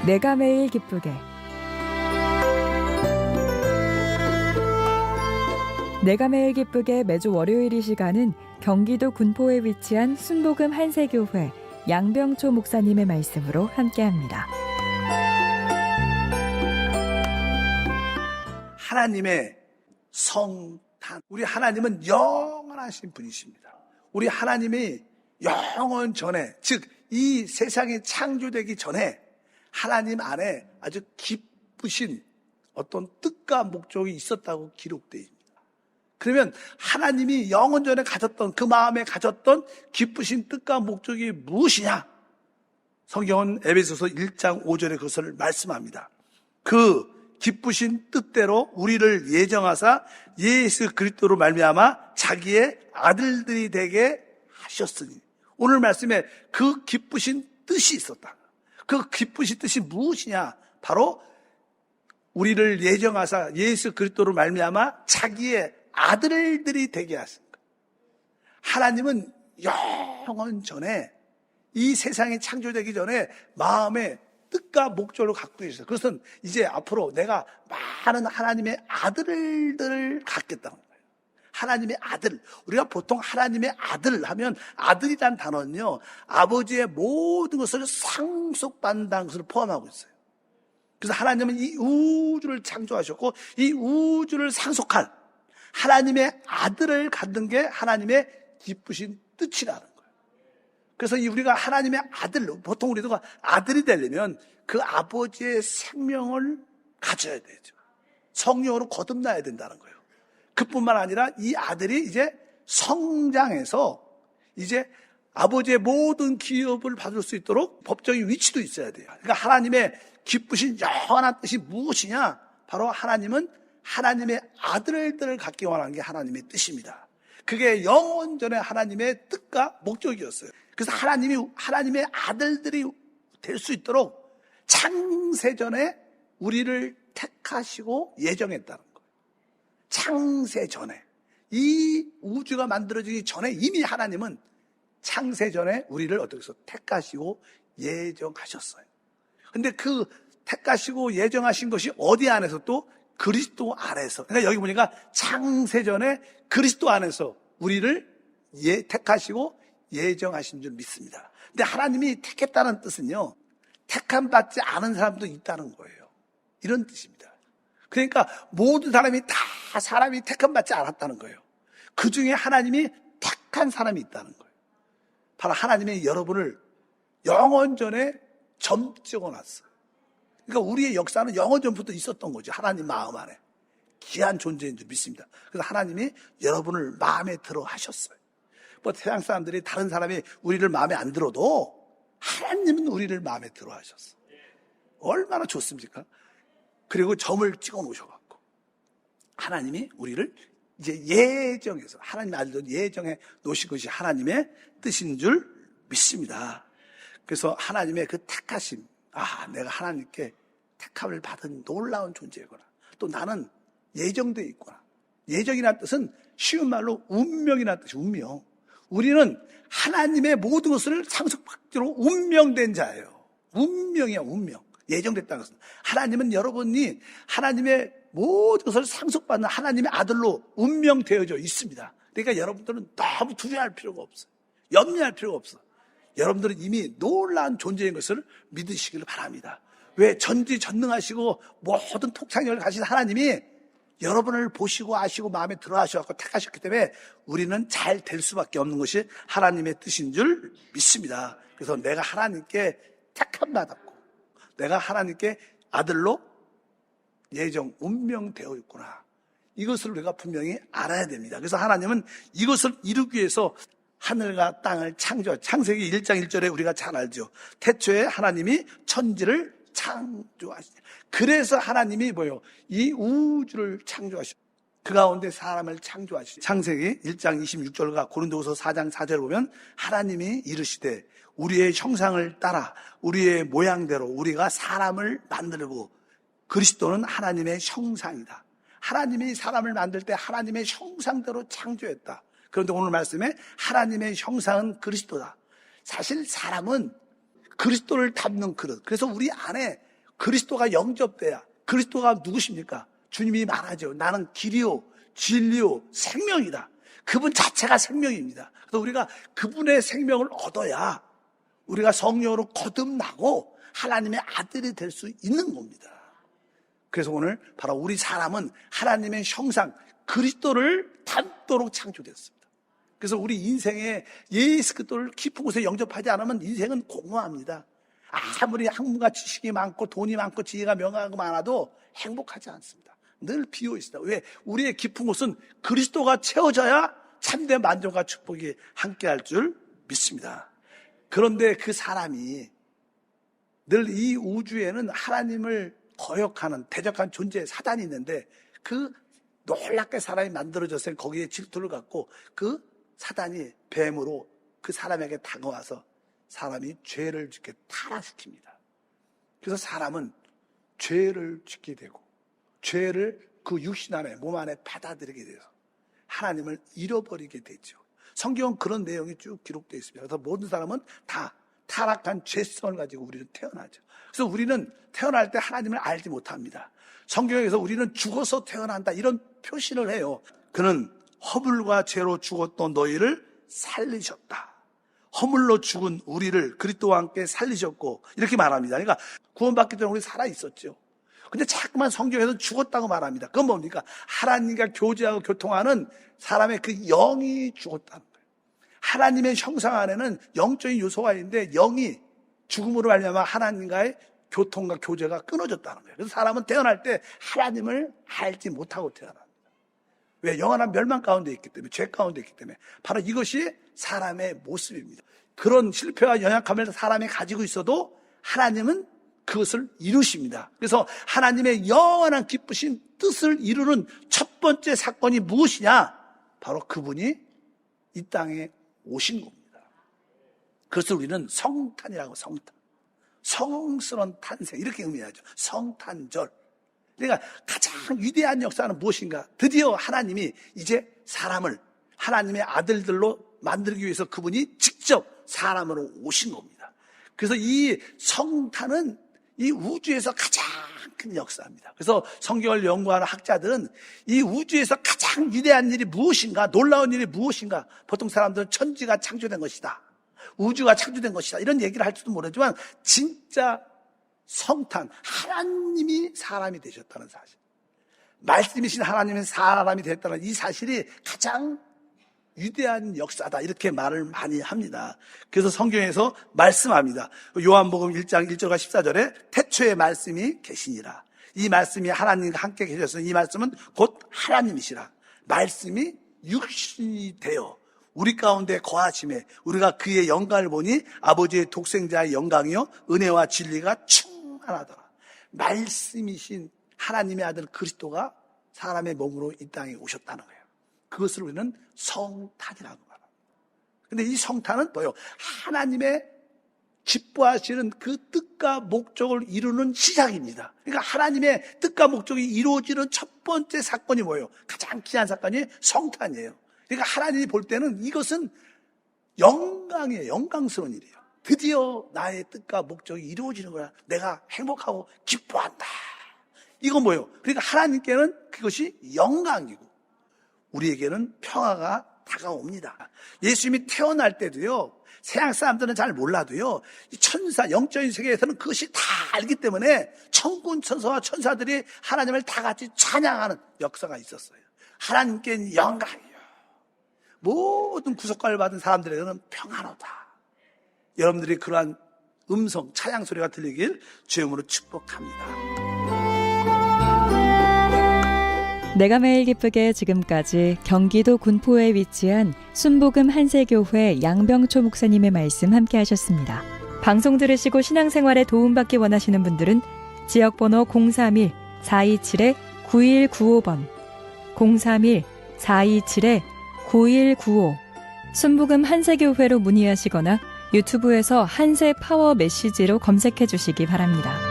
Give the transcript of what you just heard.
내가 매일 기쁘게. 내가 매일 기쁘게 매주 월요일 이 시간은 경기도 군포에 위치한 순복음 한세교회 양병초 목사님의 말씀으로 함께합니다. 하나님의 성탄. 우리 하나님은 영원하신 분이십니다. 우리 하나님이 영원 전에, 즉 이 세상이 창조되기 전에 하나님 안에 아주 기쁘신 어떤 뜻과 목적이 있었다고 기록되어 있습니다. 그러면 하나님이 영원 전에 가졌던, 그 마음에 가졌던 기쁘신 뜻과 목적이 무엇이냐? 성경은 에베소서 1장 5절에 그것을 말씀합니다. 그 기쁘신 뜻대로 우리를 예정하사 예수 그리스도로 말미암아 자기의 아들들이 되게 하셨으니. 오늘 말씀에 그 기쁘신 뜻이 있었다. 그 기쁘신 뜻이 무엇이냐? 바로 우리를 예정하사 예수 그리스도로 말미암아 자기의 아들들이 되게 하십니다. 하나님은 영원 전에, 이 세상이 창조되기 전에 마음의 뜻과 목적을 갖고 계셨어요. 그것은 이제 앞으로 내가 많은 하나님의 아들들을 갖겠다는 거예요. 하나님의 아들. 우리가 보통 하나님의 아들 하면, 아들이란 단어는요, 아버지의 모든 것을 상속받는다는 것을 포함하고 있어요. 그래서 하나님은 이 우주를 창조하셨고 이 우주를 상속할 하나님의 아들을 갖는 게 하나님의 기쁘신 뜻이라는 거예요. 그래서 우리가 하나님의 아들, 보통 우리가 아들이 되려면 그 아버지의 생명을 가져야 되죠. 성령으로 거듭나야 된다는 거예요. 그뿐만 아니라 이 아들이 이제 성장해서 이제 아버지의 모든 기업을 받을 수 있도록 법적인 위치도 있어야 돼요. 그러니까 하나님의 기쁘신 영원한 뜻이 무엇이냐? 바로 하나님은 하나님의 아들들을 갖기 원하는 게 하나님의 뜻입니다. 그게 영원 전에 하나님의 뜻과 목적이었어요. 그래서 하나님이 하나님의 아들들이 될 수 있도록 창세전에 우리를 택하시고 예정했다는 거예요. 창세전에, 이 우주가 만들어지기 전에 이미 하나님은 창세전에 우리를 어떻게 해서 택하시고 예정하셨어요. 근데 그 택하시고 예정하신 것이 어디 안에서? 또 그리스도 안에서. 그러니까 여기 보니까 창세전에 그리스도 안에서 우리를 택하시고 예정하신 줄 믿습니다. 근데 하나님이 택했다는 뜻은요, 택함 받지 않은 사람도 있다는 거예요. 이런 뜻입니다. 그러니까 모든 사람이 다 사람이 택함 받지 않았다는 거예요. 그 중에 하나님이 택한 사람이 있다는 거예요. 바로 하나님이 여러분을 영원 전에 점 찍어놨어요. 그러니까 우리의 역사는 영원 전부터 있었던 거죠. 하나님 마음 안에 귀한 존재인 줄 믿습니다. 그래서 하나님이 여러분을 마음에 들어 하셨어요. 뭐 세상 사람들이, 다른 사람이 우리를 마음에 안 들어도 하나님은 우리를 마음에 들어 하셨어요. 얼마나 좋습니까? 그리고 점을 찍어 놓으셔갖고 하나님이 우리를 이제 예정해서, 하나님의 아들도 예정해 놓으신 것이 하나님의 뜻인 줄 믿습니다. 그래서 하나님의 그 택하심, 내가 하나님께 택함을 받은 놀라운 존재구나. 또 나는 예정되어 있구나. 예정이라는 뜻은 쉬운 말로 운명이라는 뜻이 운명. 우리는 하나님의 모든 것을 상속받기로 운명된 자예요. 운명이야, 운명. 예정됐다는 것은. 하나님은 여러분이 하나님의 모든 것을 상속받는 하나님의 아들로 운명되어져 있습니다. 그러니까 여러분들은 너무 두려워할 필요가 없어요. 염려할 필요가 없어요. 여러분들은 이미 놀라운 존재인 것을 믿으시길 바랍니다. 왜? 전지전능하시고 모든 통찰력을 가진 하나님이 여러분을 보시고 아시고 마음에 들어 하셔서 택하셨기 때문에 우리는 잘 될 수밖에 없는 것이 하나님의 뜻인 줄 믿습니다. 그래서 내가 하나님께 택함 받았고 내가 하나님께 아들로 예정 운명되어 있구나. 이것을 우리가 분명히 알아야 됩니다. 그래서 하나님은 이것을 이루기 위해서 하늘과 땅을 창세기 1장 1절에 우리가 잘 알죠. 태초에 하나님이 천지를 창조하시니. 그래서 하나님이 뭐요? 이 우주를 창조하시고 그 가운데 사람을 창조하시니. 창세기 1장 26절과 고린도후서 4장 4절을 보면 하나님이 이르시되 우리의 형상을 따라 우리의 모양대로 우리가 사람을 만들고, 그리스도는 하나님의 형상이다. 하나님이 사람을 만들 때 하나님의 형상대로 창조했다. 그런데 오늘 말씀에 하나님의 형상은 그리스도다. 사실 사람은 그리스도를 담는 그릇. 그래서 우리 안에 그리스도가 영접돼야. 그리스도가 누구십니까? 주님이 말하죠. 나는 길이요 진리요 생명이다. 그분 자체가 생명입니다. 그래서 우리가 그분의 생명을 얻어야 우리가 성령으로 거듭나고 하나님의 아들이 될 수 있는 겁니다. 그래서 오늘 바로 우리 사람은 하나님의 형상 그리스도를 닮도록 창조됐습니다. 그래서 우리 인생에 예수 그리스도를 깊은 곳에 영접하지 않으면 인생은 공허합니다. 아무리 학문과 지식이 많고 돈이 많고 지혜가 명하고 많아도 행복하지 않습니다. 늘 비어 있습니다. 왜? 우리의 깊은 곳은 그리스도가 채워져야 참된 만족과 축복이 함께할 줄 믿습니다. 그런데 그 사람이 늘 이 우주에는 하나님을 거역하는 대적한 존재의 사단이 있는데 그 놀랍게 사람이 만들어졌을 때 거기에 질투를 갖고 그 사단이 뱀으로 그 사람에게 다가와서 사람이 죄를 짓게 타락시킵니다. 그래서 사람은 죄를 짓게 되고 죄를 그 육신 안에 몸 안에 받아들이게 돼서 하나님을 잃어버리게 되죠. 성경은 그런 내용이 쭉 기록되어 있습니다. 그래서 모든 사람은 다 타락한 죄성을 가지고 우리는 태어나죠. 그래서 우리는 태어날 때 하나님을 알지 못합니다. 성경에서 우리는 죽어서 태어난다 이런 표시를 해요. 그는 허물과 죄로 죽었던 너희를 살리셨다. 허물로 죽은 우리를 그리스도와 함께 살리셨고 이렇게 말합니다. 그러니까 구원받기 전에 우리 살아 있었죠. 근데 자꾸만 성경에서 죽었다고 말합니다. 그건 뭡니까? 하나님과 교제하고 교통하는 사람의 그 영이 죽었다는 거예요. 하나님의 형상 안에는 영적인 요소가 있는데 영이 죽음으로 말미암아 하나님과의 교통과 교제가 끊어졌다는 거예요. 그래서 사람은 태어날 때 하나님을 알지 못하고 태어납니다. 왜? 영원한 멸망 가운데 있기 때문에, 죄 가운데 있기 때문에. 바로 이것이 사람의 모습입니다. 그런 실패와 연약함을 사람이 가지고 있어도 하나님은 그것을 이루십니다. 그래서 하나님의 영원한 기쁘신 뜻을 이루는 첫 번째 사건이 무엇이냐? 바로 그분이 이 땅에 오신 겁니다. 그것을 우리는 성탄이라고, 성탄. 성스러운 탄생, 이렇게 의미하죠. 성탄절. 그러니까 가장 위대한 역사는 무엇인가? 드디어 하나님이 이제 사람을 하나님의 아들들로 만들기 위해서 그분이 직접 사람으로 오신 겁니다. 그래서 이 성탄은 이 우주에서 가장 큰 역사입니다. 그래서 성경을 연구하는 학자들은 이 우주에서 가장 위대한 일이 무엇인가, 놀라운 일이 무엇인가, 보통 사람들은 천지가 창조된 것이다, 우주가 창조된 것이다, 이런 얘기를 할지도 모르지만 진짜 성탄, 하나님이 사람이 되셨다는 사실, 말씀이신 하나님이 사람이 됐다는 이 사실이 가장 위대한 역사다, 이렇게 말을 많이 합니다. 그래서 성경에서 말씀합니다. 요한복음 1장 1절과 14절에 태초에 말씀이 계시니라. 이 말씀이 하나님과 함께 계셨으니 이 말씀은 곧 하나님이시라. 말씀이 육신이 되어 우리 가운데 거하심에 우리가 그의 영광을 보니 아버지의 독생자의 영광이요 은혜와 진리가 충만하더라. 말씀이신 하나님의 아들 그리스도가 사람의 몸으로 이 땅에 오셨다는 거예요. 그것을 우리는 성탄이라고 말합니다. 근데 이 성탄은 뭐예요? 하나님의 기뻐하시는 그 뜻과 목적을 이루는 시작입니다. 그러니까 하나님의 뜻과 목적이 이루어지는 첫 번째 사건이 뭐예요? 가장 귀한 사건이 성탄이에요. 그러니까 하나님이 볼 때는 이것은 영광이에요. 영광스러운 일이에요. 드디어 나의 뜻과 목적이 이루어지는 거야. 내가 행복하고 기뻐한다. 이건 뭐예요? 그러니까 하나님께는 그것이 영광이고 우리에게는 평화가 다가옵니다. 예수님이 태어날 때도요, 세상 사람들은 잘 몰라도요, 이 천사, 영적인 세계에서는 그것이 다 알기 때문에 천군 천사와 천사들이 하나님을 다 같이 찬양하는 역사가 있었어요. 하나님께는 영광이요, 모든 구속관을 받은 사람들에게는 평화로다. 여러분들이 그러한 음성, 찬양 소리가 들리길 주님으로 축복합니다. 내가 매일 기쁘게 지금까지 경기도 군포에 위치한 순복음 한세교회 양병초 목사님의 말씀 함께 하셨습니다. 방송 들으시고 신앙생활에 도움받기 원하시는 분들은 지역번호 031-427-9195번 031-427-9195 순복음 한세교회로 문의하시거나 유튜브에서 한세 파워 메시지로 검색해 주시기 바랍니다.